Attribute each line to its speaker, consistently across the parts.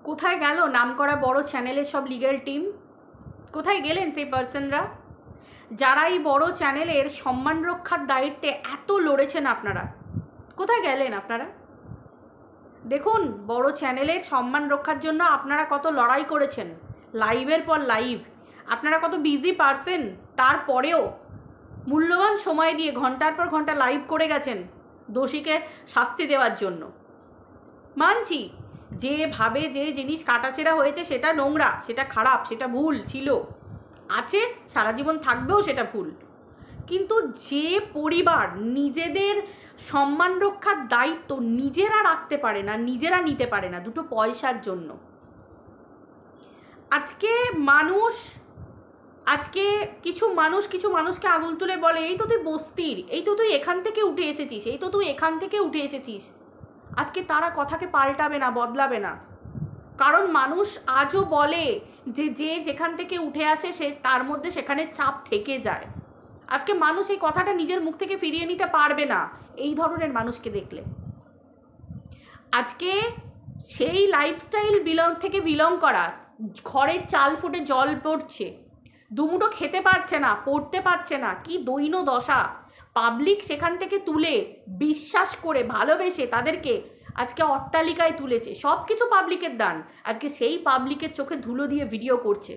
Speaker 1: কোথায় গেল নামকরা বড় চ্যানেলের সব লিগ্যাল টিম? কোথায় গেলেন সেই পার্সনরা যারা এই বড় চ্যানেলের সম্মান রক্ষার দায়িত্বে এত লড়েছেন? আপনারা কোথায় গেলেন? আপনারা দেখুন, বড় চ্যানেলের সম্মান রক্ষার জন্য আপনারা কত লড়াই করেছেন, লাইভের পর লাইভ। আপনারা কত বিজি পারসন, তারপরেও মূল্যবান সময় দিয়ে ঘন্টার পর ঘন্টা লাইভ করে গেছেন দোষীকে শাস্তি দেওয়ার জন্য। মানছি যেভাবে যে জিনিস কাটাছেড়া হয়েছে সেটা নোংরা, সেটা খারাপ, সেটা ভুল ছিল, আছে, সারা জীবন থাকবেও সেটা ভুল। কিন্তু যে পরিবার নিজেদের সম্মান রক্ষার দায়িত্ব নিজেরা রাখতে পারে না, নিজেরা নিতে পারে না দুটো পয়সার জন্য, আজকে কিছু মানুষকে আঙুল তুলে বলে এই তো তুই বস্তির, এই তো তুই এখান থেকে উঠে এসেছিস, এই তো তুই এখান থেকে উঠে এসেছিস। আজকে তারা কথাকে পাল্টাবে না, বদলাবে না। কারণ মানুষ আজও বলে যে যে যেখান থেকে উঠে আসে সে তার মধ্যে সেখানে চাপ থেকে যায়। আজকে মানুষ এই কথাটা নিজের মুখ থেকে ফিরিয়ে নিতে পারবে না এই ধরনের মানুষকে দেখলে। আজকে সেই লাইফস্টাইল বিলং করা, ঘরের চাল ফুটে জল পড়ছে, দুমুটো খেতে পারছে না, পড়তে পারছে না, কি দৈন্য দশা। পাবলিক সেখান থেকে তুলে বিশ্বাস করে ভালোবেসে তাদেরকে আজকে অট্টালিকায় তুলেছে, সব কিছু পাবলিকের দান। আজকে সেই পাবলিকের চোখে ধুলো দিয়ে ভিডিও করছে,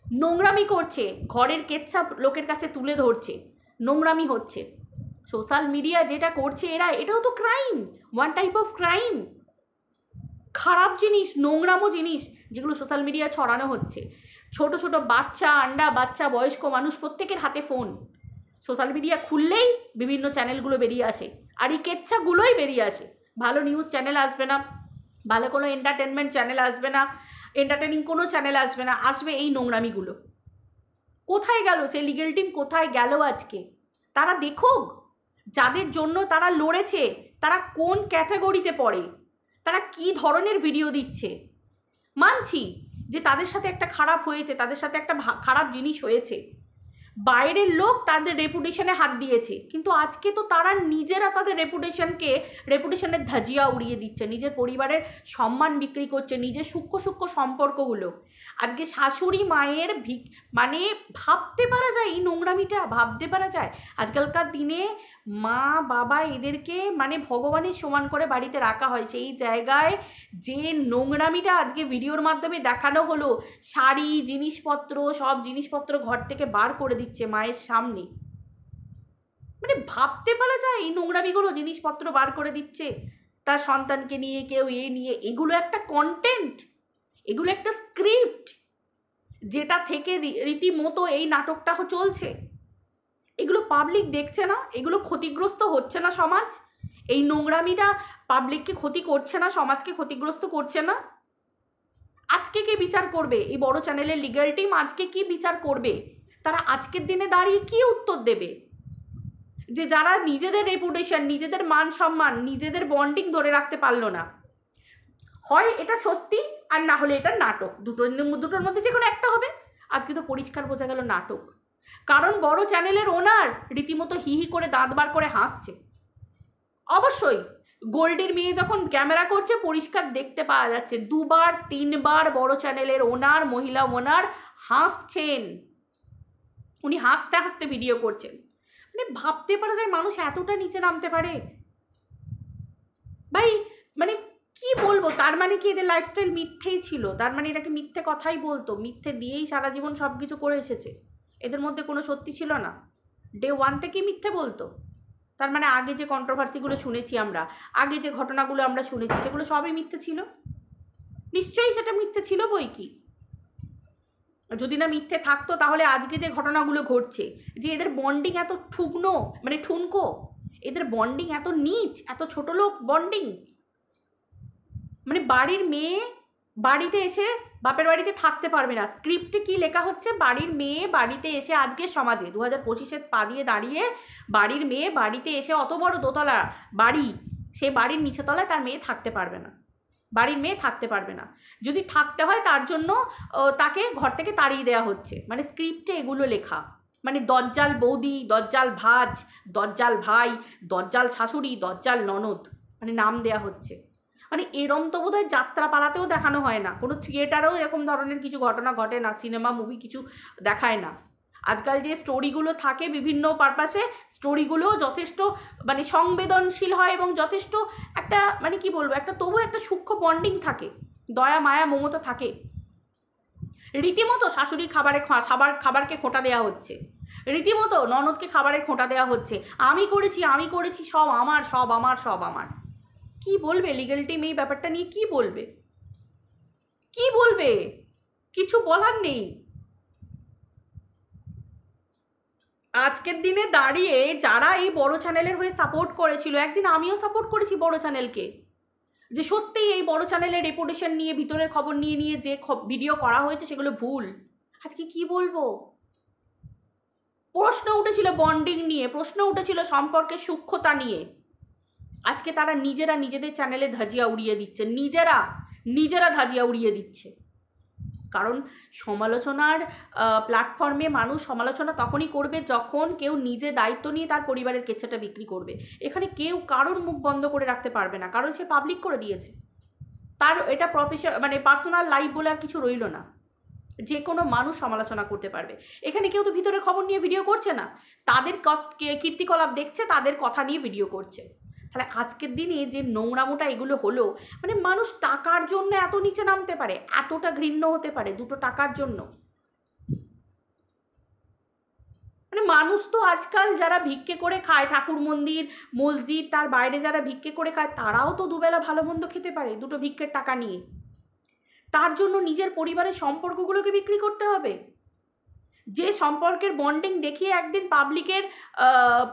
Speaker 1: নোংরামি করছে, ঘরের কেচ্ছা লোকের কাছে তুলে ধরছে, নোংরামি হচ্ছে। সোশ্যাল মিডিয়া যেটা করছে এটাও তো crime, one type of crime. খারাপ জিনিস, নোংরামো জিনিস যেগুলো সোশ্যাল মিডিয়ায় ছড়ানো হচ্ছে। ছোট ছোট বাচ্চা, আন্ডা বাচ্চা, বয়স্ক মানুষ প্রত্যেকের হাতে ফোন। সোশ্যাল মিডিয়া খুললেই বিভিন্ন চ্যানেলগুলো বেরিয়ে আসে, আর এই কেচ্ছাগুলোই বেরিয়ে আসে। ভালো নিউজ চ্যানেল আসবে না, ভালো কোনো এন্টারটেনমেন্ট চ্যানেল আসবে না, এন্টারটেনিং কোনো চ্যানেল আসবে না, আসবে এই নোংরামিগুলো। কোথায় গেল সেই লিগ্যাল টিম? কোথায় গেল আজকে? তারা দেখুক যাদের জন্য তারা লড়েছে তারা কোন ক্যাটাগরিতে পড়ে, তারা কি ধরনের ভিডিও দিচ্ছে। মানছি যে তাদের সাথে একটা খারাপ হয়েছে, তাদের সাথে একটা খারাপ জিনিস হয়েছে, বাইরের লোক তাদের রেপুটেশনে হাত দিয়েছে, কিন্তু আজকে তো তারা নিজেরা তাদের রেপুটেশনের ধাজিয়া উড়িয়ে দিচ্ছে, নিজের পরিবারের সম্মান বিক্রি করছে, নিজের সূক্ষ্ম সম্পর্কগুলো। আজকে শাশুড়ি মায়ের মানে ভাবতে পারা যায় এই নোংরামিটা? ভাবতে পারা যায়? আজকালকার দিনে মা বাবা এদেরকে মানে ভগবানের সমান করে বাড়িতে রাখা হয়, সেই জায়গায় যে নোংরামিটা আজকে ভিডিওর মাধ্যমে দেখানো হলো, শাড়ি, জিনিসপত্র, সব জিনিসপত্র ঘর থেকে বার করে দিচ্ছে মায়ের সামনে। মানে ভাবতে পারা যায় এই নোংরামিগুলো? জিনিসপত্র বার করে দিচ্ছে তার সন্তানকে নিয়ে, কেউ নিয়ে। এগুলো একটা কন্টেন্ট, এগুলো একটা স্ক্রিপ্ট, যেটা থেকে রীতিমতো এই নাটকটা চলছে। এগুলো পাবলিক দেখছে না? এগুলো ক্ষতিগ্রস্ত হচ্ছে না সমাজ? এই নোংরামিটা পাবলিককে ক্ষতি করছে না, সমাজকে ক্ষতিগ্রস্ত করছে না? আজকে কে বিচার করবে? এই বড় চ্যানেলের লিগ্যাল টিম আজকে কি বিচার করবে? তারা আজকের দিনে দাঁড়িয়ে কি উত্তর দেবে? যে যারা নিজেদের রেপুটেশন, নিজেদের মান সম্মান, নিজেদের বন্ডিং ধরে রাখতে পারলো না। হয় এটা সত্যি, আর না হলে এটা নাটক। দুটোর মধ্যে যে কোনো একটা হবে। আজকে তো পরিষ্কার বোঝা গেল নাটক। কারণ বড় চ্যানেলের ওনার রীতিমতো হি করে দাঁত বার করে হাসছে। অবশ্যই গোল্ডের মেয়ে যখন ক্যামেরা করছে পরিষ্কার দেখতে পাওয়া যাচ্ছে, 2-3বার বড় চ্যানেলের ওনার, মহিলা ওনার হাসছেন, উনি হাসতে হাসতে ভিডিও করছেন। মানে ভাবতে পারা যায় মানুষ এতটা নিচে নামতে পারে? ভাই মানে কি বলবো, তার মানে কি এদের লাইফস্টাইল মিথ্যেই ছিল? তার মানে এটাকে মিথ্যে কথাই বলতো, মিথ্যে দিয়েই সারা জীবন সব কিছু করে এসেছে? এদের মধ্যে কোনো সত্যি ছিল না? ডে 1 থেকেই মিথ্যে বলতো? তার মানে আগে যে কন্ট্রোভার্সিগুলো শুনেছি আমরা, আগে যে ঘটনাগুলো আমরা শুনেছি, সেগুলো সবই মিথ্যে ছিল? নিশ্চয়ই সেটা মিথ্যে ছিল বই কি। যদি না মিথ্যে থাকতো তাহলে আজকে যে ঘটনাগুলো ঘটছে, যে এদের বন্ডিং এত ঠুনকো, এদের বন্ডিং এত নীচ, এত ছোট লোক বন্ডিং। মানে বাড়ির মেয়ে বাড়িতে এসে বাপের বাড়িতে থাকতে পারবে না। স্ক্রিপ্টে কি লেখা হচ্ছে? বাড়ির মেয়ে বাড়িতে এসে, আজকের সমাজে 2025-এর পা দিয়ে দাঁড়িয়ে, বাড়ির মেয়ে বাড়িতে এসে, অত বড় দোতলা বাড়ি, সে বাড়ির নিচে তলায় তার মেয়ে থাকতে পারবে না, বাড়ির মেয়ে থাকতে পারবে না। যদি থাকতে হয় তার জন্য তাকে ঘর থেকে তাড়িয়ে দেওয়া হচ্ছে। মানে স্ক্রিপ্টে এগুলো লেখা। মানে দজ্জাল বৌদি, দজ্জাল ভাজ, দজ্জাল ভাই, দজ্জাল শাশুড়ি, দজ্জাল ননদ, মানে নাম দেয়া হচ্ছে। মানে এরম তো বোধহয় যাত্রাপালাতেও দেখানো হয় না, কোনো থিয়েটারেও এরকম ধরনের কিছু ঘটনা ঘটে না, সিনেমা মুভি কিছু দেখায় না। আজকাল যে স্টোরিগুলো থাকে বিভিন্ন পারপাসে, স্টোরিগুলোও যথেষ্ট মানে সংবেদনশীল হয় এবং যথেষ্ট একটা মানে কি বলবো, একটা তবু একটা সূক্ষ্ম বন্ডিং থাকে, দয়া মায়া মমতা থাকে। রীতিমতো শাশুড়ি খাবারকে খোঁটা দেওয়া হচ্ছে, রীতিমতো ননদকে খাবারে খোঁটা দেওয়া হচ্ছে, আমি করেছি, সব আমার। কি বলবে লিগ্যাল টিম এই ব্যাপারটা নিয়ে? কি বলবে? কিছু বলার নেই। আজকের দিনে দাঁড়িয়ে যারা এই বড় চ্যানেলের হয়ে সাপোর্ট করেছিল, একদিন আমিও সাপোর্ট করেছি বড় চ্যানেলকে, যে সত্যিই এই বড় চ্যানেলের রেপুটেশন নিয়ে, ভিতরের খবর নিয়ে যে ভিডিও করা হয়েছে সেগুলো ভুল। আজকে কি বলবো? প্রশ্ন উঠেছিল বন্ডিং নিয়ে, প্রশ্ন উঠেছিল সম্পর্কের সূক্ষ্মতা নিয়ে, আজকে তারা নিজেদের চ্যানেলে ধাজিয়া উড়িয়ে দিচ্ছে, নিজেরা ধাজিয়া উড়িয়ে দিচ্ছে। কারণ সমালোচনার প্ল্যাটফর্মে মানুষ সমালোচনা তখনই করবে যখন কেউ নিজে দায়িত্ব নিয়ে তার পরিবারের কেচ্ছাটা বিক্রি করবে। এখানে কেউ কারোর মুখ বন্ধ করে রাখতে পারবে না, কারণ সে পাবলিক করে দিয়েছে, তার এটা মানে পার্সোনাল লাইফ বলে আর কিছু রইল না, যে কোনো মানুষ সমালোচনা করতে পারবে। এখানে কেউ তো ভিতরের খবর নিয়ে ভিডিও করছে না, তাদের কীর্তিকলাপ দেখছে, তাদের কথা নিয়ে ভিডিও করছে। তাহলে আজকের দিনে যে নোংরামোটা এগুলো হলো, মানে মানুষ টাকার জন্য এত নিচে নামতে পারে, এতটা ঘৃণ্য হতে পারে দুটো টাকার জন্য? মানে মানুষ তো আজকাল যারা ভিক্ষে করে খায়, ঠাকুর মন্দির মসজিদ তার বাইরে যারা ভিক্ষে করে খায়, তারাও তো দুবেলা ভালো মন্দ খেতে পারে দুটো ভিক্ষের টাকা নিয়ে। তার জন্য নিজের পরিবারের সম্পর্কগুলোকে বিক্রি করতে হবে? যে সম্পর্কের বন্ডিং দেখিয়ে একদিন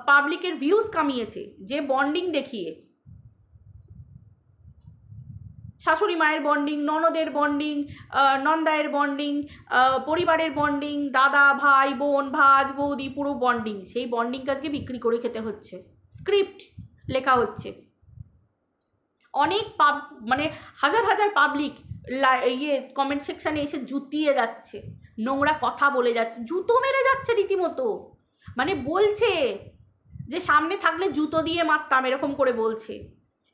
Speaker 1: পাবলিকের ভিউজ কামিয়েছে, যে বন্ডিং দেখিয়ে, শাশুড়ি মায়ের বন্ডিং, ননদের বন্ডিং, নন্দায়ের বন্ডিং, পরিবারের বন্ডিং, দাদা ভাই বোন ভাজ বৌদি পুরো বন্ডিং, সেই বন্ডিংকে আজকে বিক্রি করে খেতে হচ্ছে, স্ক্রিপ্ট লেখা হচ্ছে। অনেক মানে হাজার পাবলিক কমেন্ট সেকশানে এসে জুতিয়ে যাচ্ছে, নোংরা কথা বলে যাচ্ছে, জুতো মেরে যাচ্ছে রীতিমতো, মানে বলছে যে সামনে থাকলে জুতো দিয়ে মারতাম, এরকম করে বলছে।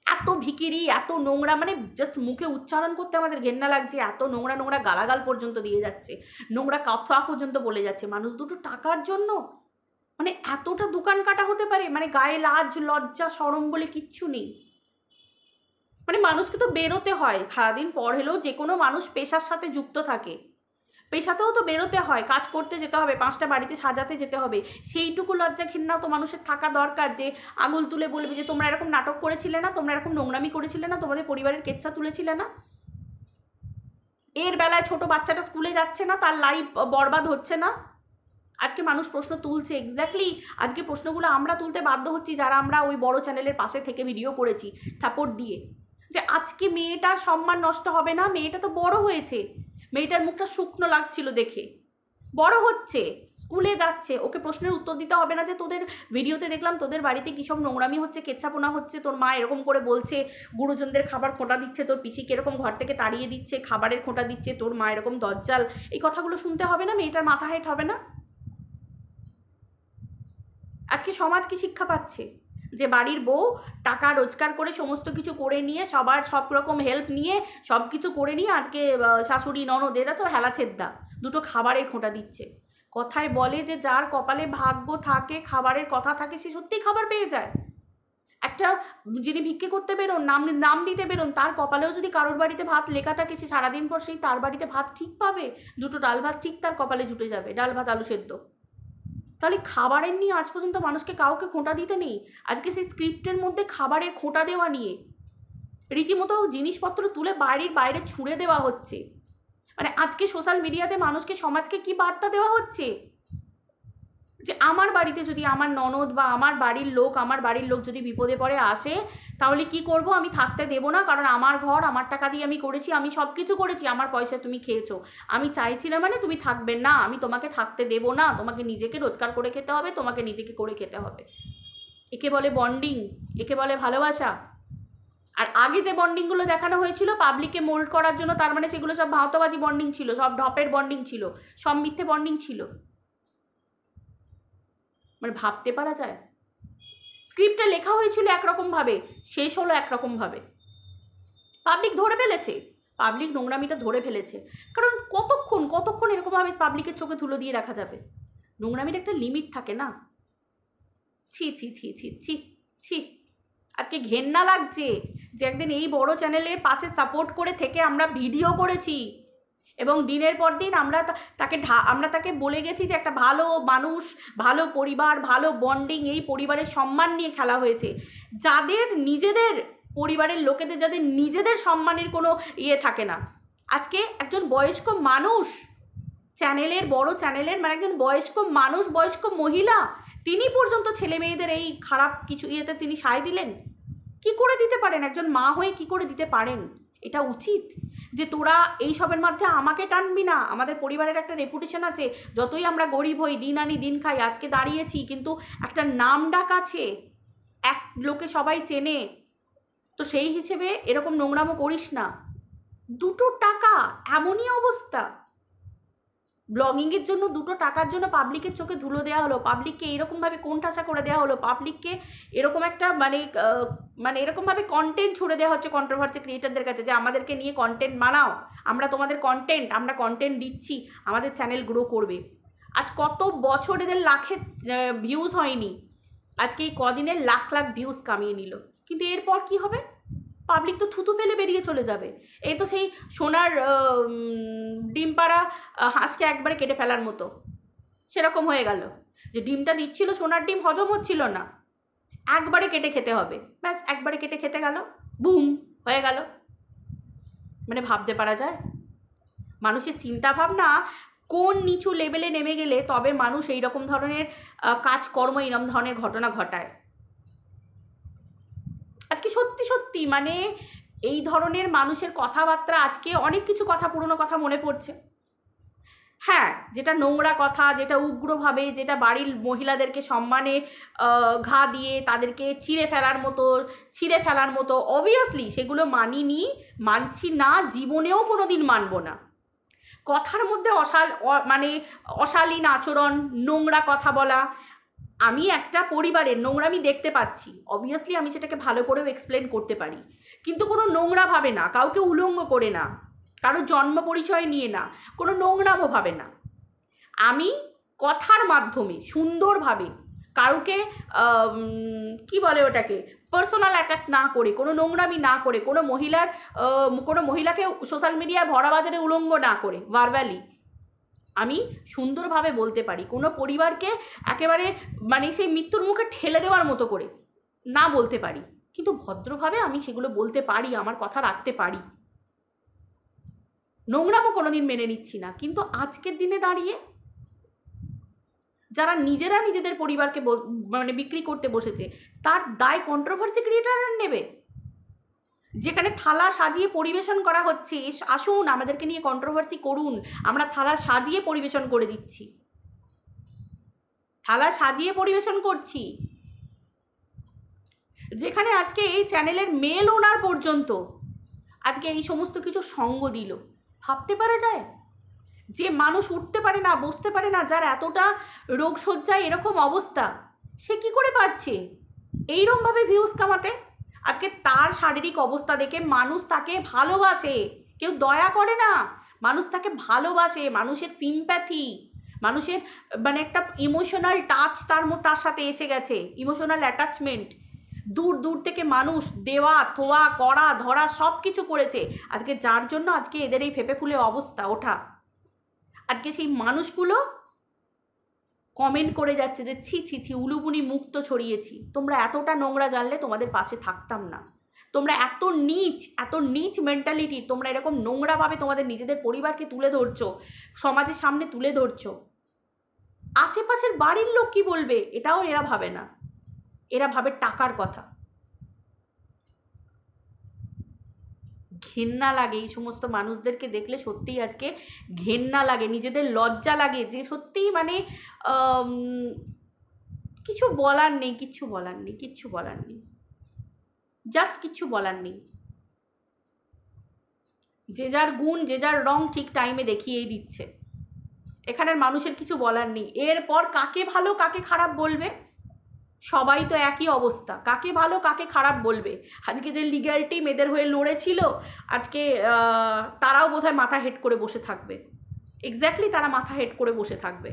Speaker 1: এত ভিকিরি, এত নোংরা, মানে জাস্ট মুখে উচ্চারণ করতে আমাদের ঘেন্না লাগছে, এত নোংরা গালাগাল পর্যন্ত দিয়ে যাচ্ছে, নোংরা কথা পর্যন্ত বলে যাচ্ছে, মানুষ দুটো টাকার জন্য। মানে এতটা দোকান কাটা হতে পারে? মানে গায়ে লাজ লজ্জা শরম বলে কিচ্ছু নেই। মানে মানুষকে তো বেরোতে হয়, সারাদিন পর হলেও যে কোনো মানুষ পেশার সাথে যুক্ত থাকে, পেশাতেও তো বেরোতে হয়, কাজ করতে যেতে হবে, 5টা বাড়িতে সাজাতে যেতে হবে, সেইটুকু লজ্জা ঘৃণাও তো মানুষের থাকা দরকার, যে আঙুল তুলে বলবে যে তোমরা এরকম নাটক করেছিলে না, তোমরা এরকম নোংরামি করেছিলে না, তোমাদের পরিবারের কেচ্ছা তুলেছিলে না। এর বেলায় ছোট বাচ্চাটা স্কুলে যাচ্ছে না, তার লাইফ বরবাদ হচ্ছে না? আজকে মানুষ প্রশ্ন তুলছে, এক্স্যাক্টলি আজকে প্রশ্নগুলো আমরা তুলতে বাধ্য হচ্ছি, যারা আমরা ওই বড় চ্যানেলের পাশে থেকে ভিডিও করেছি সাপোর্ট দিয়ে, যে আজকে মেয়েটার সম্মান নষ্ট হবে না? মেয়েটা তো বড় হয়েছে, মেয়েটার মুখটা শুকনো লাগছিল দেখে, বড় হচ্ছে, স্কুলে যাচ্ছে, ওকে প্রশ্নের উত্তর দিতে হবে না যে তোদের ভিডিওতে দেখলাম তোদের বাড়িতে কী সব নোংরামি হচ্ছে, কেচ্ছাপোনা হচ্ছে, তোর মা এরকম করে বলছে, গুরুজনদের খাবার খোঁটা দিচ্ছে, তোর পিসিকে এরকম ঘর থেকে তাড়িয়ে দিচ্ছে, খাবারের খোঁটা দিচ্ছে, তোর মা এরকম দজ্জাল, এই কথাগুলো শুনতে হবে না? মেয়েটার মাথা হেঁট হবে না? আজকে সমাজ কি শিক্ষা পাচ্ছে? যে বাড়ির বউ টাকা রোজগার করে সমস্ত কিছু করে নিয়ে, সবার সব রকম হেল্প নিয়ে, সব কিছু করে নিয়ে আজকে শাশুড়ি ননদ এরা তো হেলা ছেদ্দা, দুটো খাবারের খোঁটা দিচ্ছে। কথায় বলে যে যার কপালে ভাগ্য থাকে, খাবারের কথা থাকে, সে সত্যিই খাবার পেয়ে যায়। একটা যিনি ভিক্ষে করতে বেরোন, নাম দিতে বেরোন, তার কপালেও যদি কারোর বাড়িতে ভাত লেখা থাকে, সে সারাদিন পর সেই তার বাড়িতে ভাত ঠিক পাবে, দুটো ডাল ভাত ঠিক তার কপালে জুটে যাবে, ডাল ভাত আলু সেদ্ধ। তাহলে খাবারের নিয়ে আজ পর্যন্ত মানুষকে কাউকে খোঁটা দিতে নেই, আজকে সেই স্ক্রিপ্টের মধ্যে খাবারের খোঁটা দেওয়া নিয়ে রীতিমতো জিনিসপত্র তুলে বাইরে ছুঁড়ে দেওয়া হচ্ছে। মানে আজকে সোশ্যাল মিডিয়াতে মানুষকে, সমাজকে কি বার্তা দেওয়া হচ্ছে? যে আমার বাড়িতে যদি আমার ননদ বা আমার বাড়ির লোক যদি বিপদে পড়ে আসে, তাহলে কি করব? আমি থাকতে দেবো না, কারণ আমার ঘর, আমার টাকা দিয়ে আমি করেছি, আমি সব কিছু করেছি, আমার পয়সা তুমি খেয়েছো, আমি চাইছিলাম মানে তুমি থাকবে না, আমি তোমাকে থাকতে দেবো না, তোমাকে নিজেকে রোজগার করে খেতে হবে, তোমাকে নিজেকে করে খেতে হবে। একে বলে বন্ডিং, একে বলে ভালোবাসা। আর আগে যে বন্ডিংগুলো দেখানো হয়েছিল পাবলিককে মোল্ড করার জন্য, তার মানে সেগুলো সব ভাওতাবাজি বন্ডিং ছিল, সব ঢপের বন্ডিং ছিল, সব মিথ্যে বন্ডিং ছিল। মানে ভাবতে পারা যায়? স্ক্রিপ্টটা লেখা হয়েছিল একরকমভাবে, শেষ হলো একরকমভাবে। পাবলিক ধরে ফেলেছে, পাবলিক নোংরামিটা ধরে ফেলেছে। কারণ কতক্ষণ এরকমভাবে পাবলিকের চোখে ধুলো দিয়ে রাখা যাবে? নোংরামির একটা লিমিট থাকে না। ছি ছি ছি ছি ছি ছি, আজকে ঘেন্না লাগছে যে একদিন এই বড় চ্যানেলের পাশে সাপোর্ট করে থেকে আমরা ভিডিও করেছি এবং দিনের পর দিন আমরা তাকে বলে গেছি যে একটা ভালো মানুষ, ভালো পরিবার, ভালো বন্ডিং, এই পরিবারের সম্মান নিয়ে খেলা হয়েছে। যাদের নিজেদের পরিবারের লোকেদের, যাদের নিজেদের সম্মানের কোনো ইয়ে থাকে না, আজকে একজন বয়স্ক মানুষ, বড় চ্যানেলের মানে একজন বয়স্ক মানুষ, বয়স্ক মহিলা, তিনি পর্যন্ত ছেলে মেয়েদের এই খারাপ কিছু ইয়েতে তিনি সায় দিলেন। কি করে দিতে পারেন? একজন মা হয়ে কি করে দিতে পারেন? এটা উচিত যে তোরা এই সবের মধ্যে আমাকে টানবি না। আমাদের পরিবারের একটা রেপুটেশন আছে, যতই আমরা গরিব হই, দিন আনি দিন খাই, আজকে দাঁড়িয়েছি কিন্তু একটা নাম ডাক আছে, এক লোকে সবাই চেনে। তো সেই হিসেবে এরকম নোংরামো করিস না। 2 টাকা, এমনই অবস্থা। ব্লগিংয়ের জন্য 2 টাকার জন্য পাবলিকের চোখে ধুলো দেওয়া হলো, পাবলিককে এরকমভাবে কোণঠাসা করে দেওয়া হলো, পাবলিককে এরকম একটা মানে এরকমভাবে কন্টেন্ট ছুড়ে দেওয়া হচ্ছে কন্ট্রোভার্সি ক্রিয়েটারদের কাছে যে আমাদেরকে নিয়ে কন্টেন্ট বানাও, আমরা তোমাদের আমরা কন্টেন্ট দিচ্ছি, আমাদের চ্যানেল গ্রো করবে। আজ কত বছর এদের লাখে ভিউজ হয়নি, আজকে এই কদিনের লাখ ভিউজ কামিয়ে নিল। কিন্তু এরপর কি হবে? পাবলিক তো থুতু ফেলে বেরিয়ে চলে যাবে। এই তো সেই সোনার ডিম পাড়া হাঁসকে একবারে কেটে ফেলার মতো সেরকম হয়ে গেল, যে ডিমটা দিচ্ছিল, সোনার ডিম হজম হচ্ছিল না, একবারে কেটে খেতে হবে, ব্যাস একবারে কেটে খেতে গেল, বুম হয়ে গেল। মানে ভাবতে পারা যায়? মানুষের চিন্তা ভাবনা কোন নিচু লেভেলে নেমে গেলে তবে মানুষ এইরকম ধরনের কাজকর্ম, এইরকম ধরনের ঘটনা ঘটায়। আজকে সত্যি মানে এই ধরনের মানুষের কথাবার্তা, আজকে অনেক কিছু কথা, পুরনো কথা মনে পড়ছে। হ্যাঁ, যেটা নোংরা কথা, যেটা উগ্রভাবে, যেটা বাড়ির মহিলাদেরকে সম্মানে ঘা দিয়ে তাদেরকে ছিঁড়ে ফেলার মতো অবভিয়াসলি সেগুলো মানছি না, জীবনেও কোনো দিন মানব না। কথার মধ্যে অশালীন আচরণ, নোংরা কথা বলা, আমি একটা পরিবারের নোংরামি দেখতে পাচ্ছি, অবভিয়াসলি আমি সেটাকে ভালো করেও এক্সপ্লেন করতে পারি, কিন্তু কোনো নোংরা ভাবে না, কাউকে উলঙ্গ করে না, কারো জন্ম পরিচয় নিয়ে না, কোনো নোংরামও ভাবে না। আমি কথার মাধ্যমে সুন্দরভাবে কাউকে কি বলে ওটাকে, পার্সোনাল অ্যাটাক না করে, কোনো নোংরামি না করে, কোনো মহিলাকে সোশ্যাল মিডিয়ায় ভরা বাজারে উলঙ্গ না করে, ভার্বালি আমি সুন্দরভাবে বলতে পারি। কোনো পরিবারকে একেবারে মানে সেই মৃত্যুর মুখে ঠেলে দেওয়ার মতো করে না বলতে পারি, কিন্তু ভদ্রভাবে আমি সেগুলো বলতে পারি, আমার কথা রাখতে পারি। নোংরামও কোনোদিন মেনে নিচ্ছি না। কিন্তু আজকের দিনে দাঁড়িয়ে যারা নিজেদের পরিবারকে মানে বিক্রি করতে বসেছে, তার দায় কন্ট্রোভার্সি ক্রিয়েটাররা নেবে। যেখানে থালা সাজিয়ে পরিবেশন করা হচ্ছে, আসুন আমাদেরকে নিয়ে কন্ট্রোভার্সি করুন, আমরা থালা সাজিয়ে পরিবেশন করে দিচ্ছি, থালা সাজিয়ে পরিবেশন করছি। যেখানে আজকে এই চ্যানেলের মেল ওনার পর্যন্ত আজকে এই সমস্ত কিছু সঙ্গ দিল, ভাবতে পারা যায়? যে মানুষ উঠতে পারে না, বসতে পারে না, যার এতটা রোগশয্যায় এরকম অবস্থা, সে কি করে পারছে এইরকমভাবে ভিউজ কামাতে? আজকে তার শারীরিক অবস্থা দেখে মানুষ তাকে ভালোবাসে, কেউ দয়া করে না, মানুষ তাকে ভালোবাসে। মানুষের সিম্প্যাথি, মানুষের মানে একটা ইমোশনাল টাচ তার সাথে এসে গেছে, ইমোশনাল অ্যাটাচমেন্ট। দূর থেকে মানুষ দেওয়া থোয়া করা ধরা সব কিছু করেছে, আজকে যার জন্য আজকে এদের এই ফেপে ফুলে অবস্থা ওঠা। আজকে সেই মানুষগুলো কমেন্ট করে যাচ্ছে যে ছি ছি ছি, উলুবুনি মুক্ত ছড়িয়েছি, তোমরা এতটা নোংরা জানলে তোমাদের পাশে থাকতাম না, তোমরা এত নিচ মেন্টালিটি, তোমরা এরকম নোংরাভাবে তোমাদের নিজেদের পরিবারকে তুলে ধরছো, সমাজের সামনে তুলে ধরছো। আশেপাশের বাড়ির লোক কি বলবে এটাও এরা ভাবে না, এরা ভাবে টাকার কথা। ঘেন্না লাগে এই সমস্ত মানুষদেরকে দেখলে, সত্যিই আজকে ঘেন্না লাগে, নিজেদের লজ্জা লাগে যে সত্যিই মানে কিছু বলার নেই, কিচ্ছু বলার নেই, জাস্ট কিচ্ছু বলার নেই। যে যার গুণ, যে যার রং ঠিক টাইমে দেখিয়েই দিচ্ছে, এখানের মানুষের কিছু বলার নেই। এরপর কাকে ভালো কাকে খারাপ বলবে সবাই তো একই অবস্থা, কাকে ভালো কাকে খারাপ বলবে? আজকে যে লিগ্যাল টিম এদের হয়ে লড়েছিল, আজকে তারাও বোধহয় মাথা হেট করে বসে থাকবে। এক্স্যাক্টলি, তারা মাথা হেট করে বসে থাকবে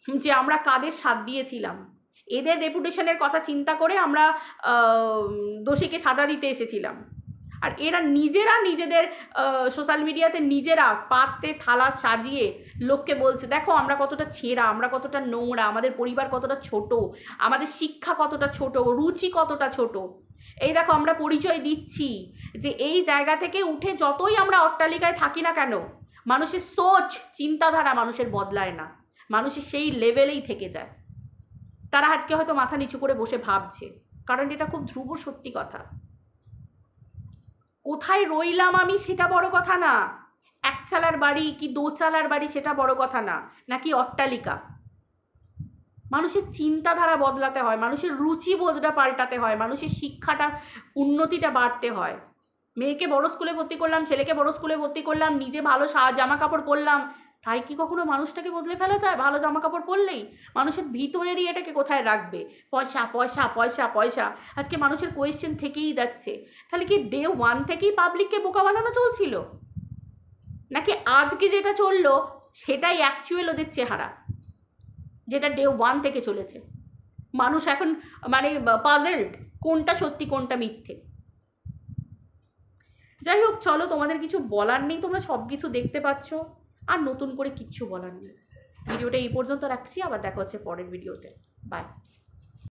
Speaker 1: যে আমরা কাদের সাথ দিয়েছিলাম। এদের রেপুটেশনের কথা চিন্তা করে আমরা দোষীকে সাজা দিতে এসেছিলাম, আর এরা নিজেরা নিজেদের সোশ্যাল মিডিয়াতে নিজেরা পাতে থালা সাজিয়ে লোককে বলছে দেখো আমরা কতটা ছেঁড়া, আমরা কতটা নোংরা, আমাদের পরিবার কতটা ছোট, আমাদের শিক্ষা কতটা ছোট, রুচি কতটা ছোট। এই দেখো আমরা পরিচয় দিচ্ছি যে এই জায়গা থেকে উঠে যতই আমরা অট্টালিকায় থাকি না কেন, মানুষের সোচ চিন্তাধারা মানুষের বদলায় না, মানুষের সেই লেভেলেই থেকে যায়। তারা আজকে হয়তো মাথা নিচু করে বসে ভাবছে, কারণ এটা খুব ধ্রুব সত্যি কথা। কোথায় রইলাম আমি সেটা বড় কথা না, একচালার বাড়ি কি দোচালার বাড়ি সেটা বড় কথা না, নাকি অট্টালিকা। মানুষের চিন্তাধারা বদলাতে হয়, মানুষের রুচি বোধটা পাল্টাতে হয়, মানুষের শিক্ষাটা উন্নতিটা বাড়তে হয়। মেয়েকে বড় স্কুলে ভর্তি করলাম, ছেলেকে বড় স্কুলে ভর্তি করলাম, নিজে ভালো জামা কাপড় পরলাম, তাই কি কখনো মানুষটাকে বদলে ফেলা যায়? ভালো জামা কাপড় পরলেই মানুষের ভিতরেরই এটাকে কোথায় রাখবে? পয়সা পয়সা পয়সা পয়সা। আজকে মানুষের কোয়েশ্চেন থেকেই যাচ্ছে, তাহলে কি ডে 1 থেকেই পাবলিককে বোকা বানানো চলছিল, নাকি আজকে যেটা চললো সেটাই অ্যাকচুয়াল ওদের চেহারা, যেটা ডে 1 থেকে চলেছে? মানুষ এখন মানে পাজেলড, কোনটা সত্যি কোনটা মিথ্যে। যাই হোক, চলো, তোমাদের কিছু বলার নেই, তোমরা সব কিছু দেখতে পাচ্ছ, আর নতুন করে কিচ্ছু বলার নেই। ভিডিওটা এই পর্যন্ত রাখছি, আবার দেখা হচ্ছে পরের ভিডিওতে। বাই।